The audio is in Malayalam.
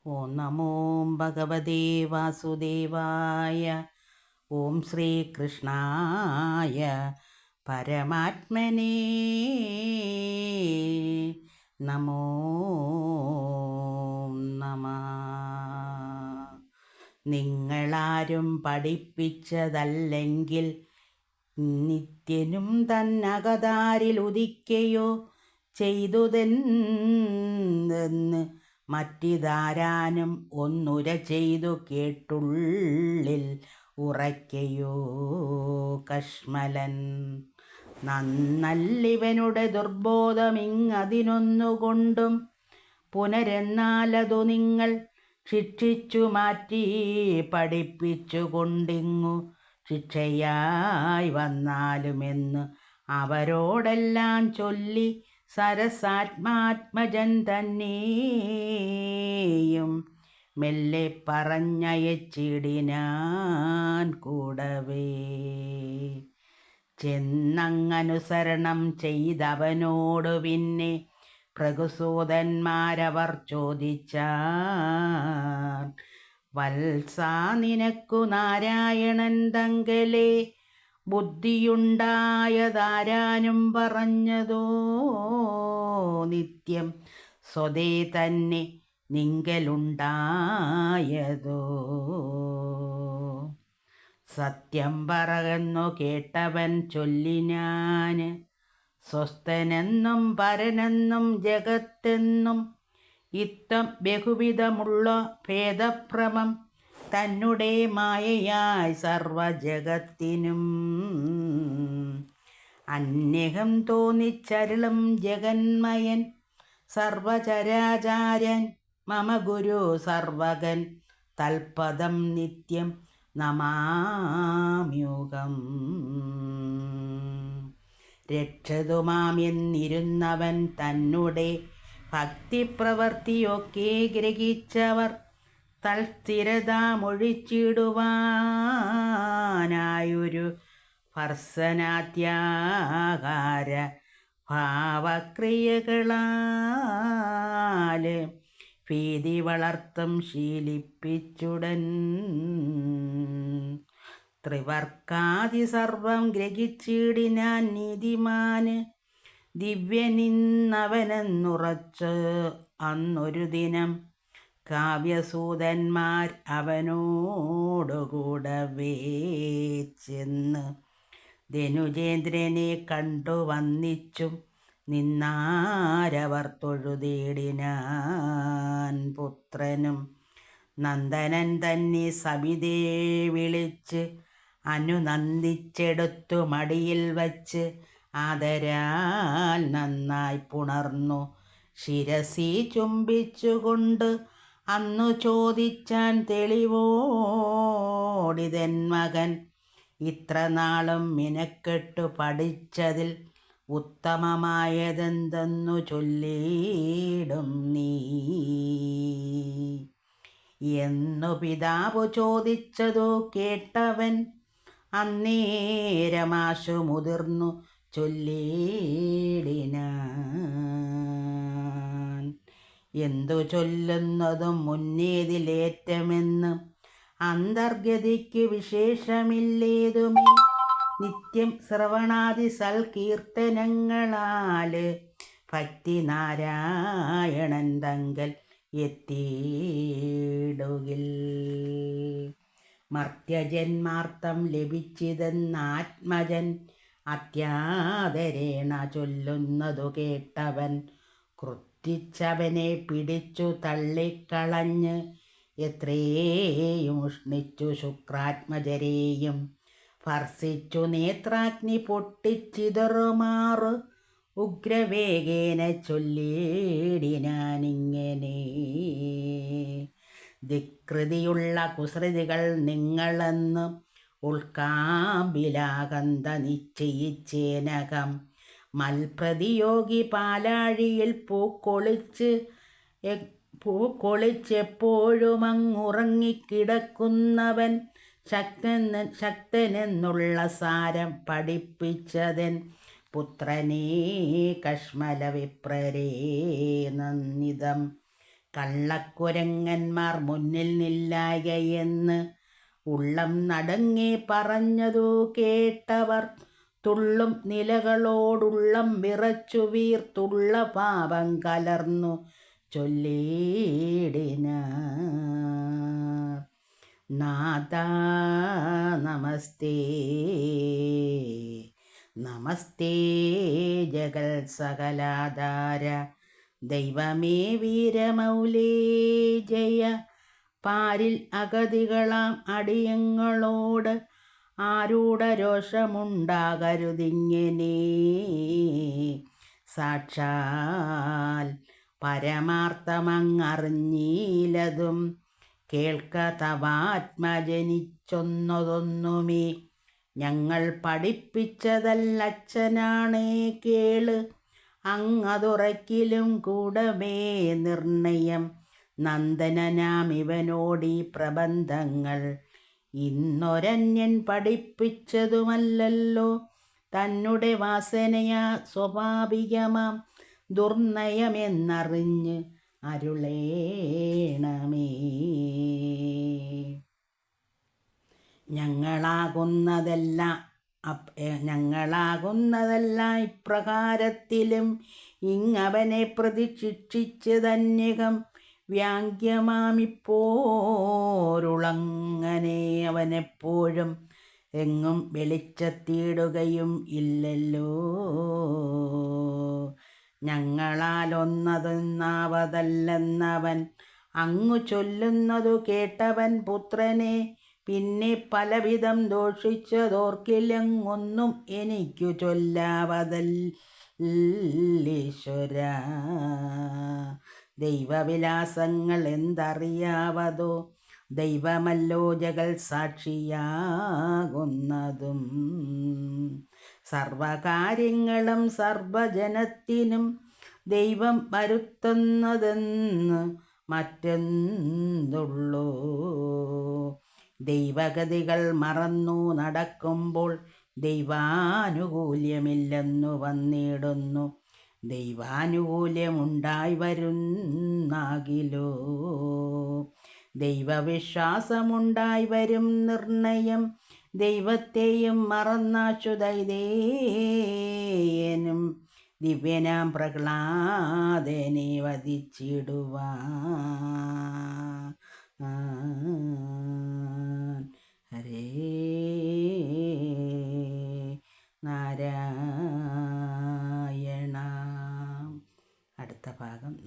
ഓം നമോ ഭഗവതേ വാസുദേവായ. ഓം ശ്രീകൃഷ്ണായ പരമാത്മനേ നമോ നമഃ. നിങ്ങളാരും പഠിപ്പിച്ചതല്ലെങ്കിൽ നിത്യനും തന്നകതാരിൽ ഉദിക്കയോ ചെയ്തുതെന്ന് മറ്റിതാരാനും ഒന്നുര ചെയ്തു കേട്ടുള്ളിൽ ഉറയ്ക്കയോ കശ്മലൻ. നന്നല്ലിവനുടെ ദുർബോധമിങ്ങതിനൊന്നുകൊണ്ടും പുനരെന്നാലതു നിങ്ങൾ ശിക്ഷിച്ചു മാറ്റി പഠിപ്പിച്ചു കൊണ്ടിങ്ങു ശിക്ഷയായി വന്നാലുമെന്ന് അവരോടെല്ലാം ചൊല്ലി സരസാത്മാത്മജൻ തന്നെയും മെല്ലെ പറഞ്ഞയച്ചിടിനാൻ കൂടവേ. ചെന്നങ്ങനുസരണം ചെയ്തവനോടു പിന്നെ ഭൃഗുസൂതന്മാരവർ ചോദിച്ചാൻ, വത്സാ നിനക്കു നാരായണൻ തങ്കലേ ബുദ്ധിയുണ്ടായതാരാനും പറഞ്ഞതോ? നിത്യം സ്വതേ തന്നെ നിങ്കലുണ്ടായതോ? സത്യം പറകെന്നു കേട്ടവൻ ചൊല്ലിനാൻ, സ്വസ്ഥനെന്നും പരനെന്നും ജഗത്തെന്നും ഇത്തം ബഹുവിധമുള്ള ഭേദഭ്രമം തന്നെ മായയായി സർവജഗത്തിനും അന്യഹം തോന്നിച്ചരുളും ജഗന്മയൻ സർവചരാചാര്യൻ മമ ഗുരു സർവകൻ തൽപദം നിത്യം നമാമ്യുകം. രക്ഷതുമാമെന്നിരുന്നവൻ തന്നെ ഭക്തിപ്രവർത്തിയൊക്കെ ഗ്രഹിച്ചവർ തൽസ്ഥിരതാമൊഴിച്ചിടുവാനായൊരു ഭർസനാത്യാകാര ഭാവക്രിയകളാൽ ഭീതി വളർത്തും ശീലിപ്പിച്ചുടൻ. ത്രിവർക്കാദി സർവം ഗ്രഹിച്ചിടിനാൻ നീതിമാന് ദിവ്യനിന്നവനെന്നുറച്ച് അന്നൊരു ദിനം കാവ്യസൂതന്മാർ അവനോടുകൂടവേ ചെന്ന് ധനുജേന്ദ്രനെ കണ്ടു വന്നിച്ചും നിന്നാരവർ തൊഴുതേടിനാൻ. പുത്രനും നന്ദനൻ തന്നെ സവിതേ വിളിച്ച് അനുനന്ദിച്ചെടുത്തു മടിയിൽ വച്ച് ആദരാൽ നന്നായി പുണർന്നു ശിരസി ചുംബിച്ചുകൊണ്ട് അന്നു ചോദിച്ചാൻ തെളിവോടിതൻ മകൻ, ഇത്ര നാളും മിനക്കെട്ടു പഠിച്ചതിൽ ഉത്തമമായതെന്തെന്നു ചൊല്ലിയിടും നീ എന്നു പിതാവ് ചോദിച്ചതു കേട്ടവൻ അന്നേരമാശു മുതിർന്നു ചൊല്ലിയിടിനാൻ. എന്തു ചൊല്ലുന്നതും മുന്നേതിലേറ്റമെന്ന് അന്തർഗതിക്ക് വിശേഷമില്ലേതുമേ നിത്യം ശ്രവണാദി സൽകീർത്തനങ്ങളാല് ഭക്തി നാരായണൻ തങ്കൽ എത്തിയിടുകിൽ. മർത്യജന്മാർത്ഥം ലഭിച്ചിതെന്നാത്മജൻ അത്യാദരേണ ചൊല്ലുന്നതു കേട്ടവൻ ക്രുദ്ധിച്ചവനെ പിടിച്ചു തള്ളിക്കളഞ്ഞ് എത്രയും ഉഷ്ണിച്ചു ശുക്രാത്മജരെയും ഭർസിച്ചു നേത്രാഗ്നി പൊട്ടിച്ചിതറുമാറ് ഉഗ്രവേഗേന ചൊല്ലിയിടിനാനിങ്ങനെ, ധികൃതിയുള്ള കുസൃതികൾ നിങ്ങളെന്ന് ഉൾക്കാമ്പിലാകന്ത നിശ്ചയിച്ചേനകം മൽപ്രതിയോഗി പാലാഴിയിൽ പൂക്കൊളിച്ചെപ്പോഴും അങ്ങുറങ്ങിക്കിടക്കുന്നവൻ ശക്തനെന്നുള്ള സാരം പഠിപ്പിച്ചതൻ പുത്രനേ കശ്മലവിപ്രരേ നന്ദിതം കള്ളക്കുരങ്ങന്മാർ മുന്നിൽ നില്ലായകയെന്ന് ഉള്ളം നടങ്ങി പറഞ്ഞതു കേട്ടവർ തുള്ളും നിലകളോടുള്ളം വിറച്ചു വീർത്തുള്ള പാപം കലർന്നു ചൊല്ലിടിനാർ. നാഥാ നമസ്തേ നമസ്തേ ജഗൽ സകലാധാര ദൈവമേ വീരമൗലേ ജയ. പാരിൽ അഗതികളാം അടിയങ്ങളോട് ആരൂഢരോഷമുണ്ടാകരുതിങ്ങനെ. സാക്ഷാൽ പരമാർത്ഥമങ്ങറിഞ്ഞീലതും കേൾക്ക തവാത്മജനിച്ചൊന്നതൊന്നുമേ. ഞങ്ങൾ പഠിപ്പിച്ചതല്ലച്ഛനാണേ കേള്, അങ്ങതുറക്കിലും കൂടമേ നിർണയം. നന്ദനാം ഇവനോടീ പ്രബന്ധങ്ങൾ ഇന്നൊരന്യൻ പഠിപ്പിച്ചതുമല്ലല്ലോ. തന്നെ വാസനയാ സ്വാഭാവികമാം ദുർനയമെന്നറിഞ്ഞ് അരുളേണമേ. ഞങ്ങളാകുന്നതെല്ലാം ഇപ്രകാരത്തിലും ഇങ്ങവനെ പ്രതി ശിക്ഷിച്ച് തന്യകം വ്യാങ്ക്യമാമിപ്പോരുളങ്ങനെ അവനെപ്പോഴും എങ്ങും വെളിച്ചത്തിയിടുകയും ഇല്ലല്ലോ. ഞങ്ങളാലൊന്നതെന്നാവതല്ലെന്നവൻ അങ്ങു ചൊല്ലുന്നതു കേട്ടവൻ പുത്രനെ പിന്നെ പലവിധം ദോഷിച്ചതോർക്കില്ലെങ്ങൊന്നും എനിക്കു ചൊല്ലാവതല്ലീശ്വര. ദൈവവിലാസങ്ങൾ എന്തറിയാവതോ, ദൈവമല്ലോ ജഗൽ സാക്ഷിയാകുന്നതും. സർവകാര്യങ്ങളും സർവജനത്തിനും ദൈവം വരുത്തുന്നതെന്ന് മറ്റെന്തുള്ളൂ. ദൈവഗതികൾ മറന്നു നടക്കുമ്പോൾ ദൈവാനുകൂല്യമില്ലെന്നു വന്നിടുന്നു. ദൈവാനുകൂല്യമുണ്ടായി വരുന്നാകിലോ ദൈവവിശ്വാസമുണ്ടായി വരും നിർണയം. ദൈവത്തെയും മറന്നാശു ദൈതേയനും ദിവ്യനാം പ്രഹ്ലാദനെ വധിച്ചിടുവാൻ. ഹരേ നാരായണ. അടുത്ത ഭാഗം